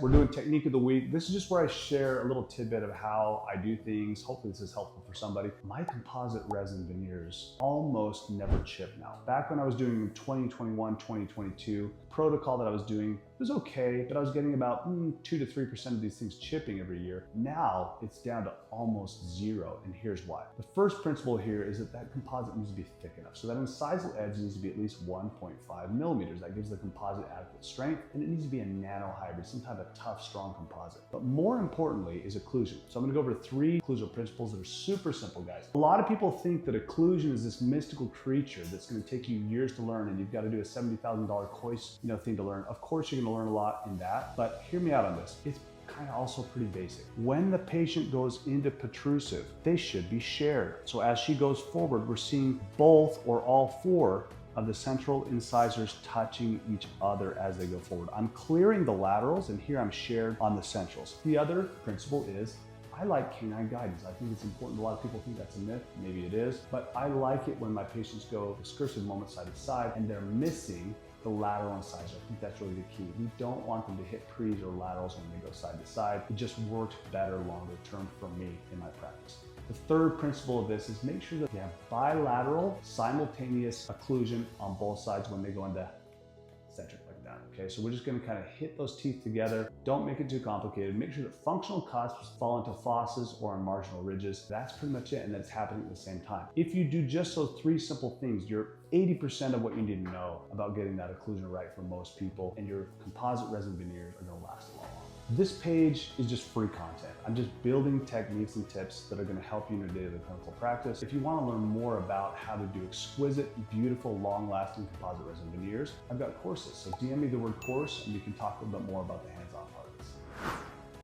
We're doing technique of the week. This is just where I share a little tidbit of how I do things. Hopefully this is helpful for somebody. My composite resin veneers almost never chip now. Back when I was doing 2021, 2022, protocol that I was doing was okay, but I was getting about 2 to 3% of these things chipping every year. Now it's down to almost zero, and here's why. The first principle here is that composite needs to be thick enough. So that incisal edge needs to be at least 1.5 millimeters. That gives the composite adequate strength, and it needs to be a nano hybrid, some type of tough, strong composite. But more importantly is occlusion. So I'm gonna go over 3 occlusal principles that are super simple, guys. A lot of people think that occlusion is this mystical creature that's gonna take you years to learn, and you've got to do a $70,000 course, thing to learn. Of course, you're gonna learn a lot in that, but hear me out on this. It's kind of also pretty basic. When the patient goes into protrusive, they should be shared. So as she goes forward, we're seeing both or all 4 of the central incisors touching each other as they go forward. I'm clearing the laterals, and here I'm shared on the centrals. The other principle is I like canine guidance. I think it's important. A lot of people think that's a myth. Maybe it is, but I like it when my patients go excursive moment side to side and they're missing the lateral incisor. I think that's really the key. We don't want them to hit pre's or laterals when they go side to side. It just worked better longer term for me in my practice. The third principle of this is make sure that you have bilateral simultaneous occlusion on both sides when they go into centric like that. Okay, so we're just gonna kind of hit those teeth together. Don't make it too complicated. Make sure that functional cusps fall into fosses or on marginal ridges. That's pretty much it, and that's happening at the same time. If you do just those 3 simple things, you're 80% of what you need to know about getting that occlusion right for most people, and your composite resin veneers are gonna last a lot longer. This page is just free content. I'm just building techniques and tips that are gonna help you in your daily clinical practice. If you wanna learn more about how to do exquisite, beautiful, long-lasting composite resin veneers, I've got courses. So DM me the word course and we can talk a little bit more about the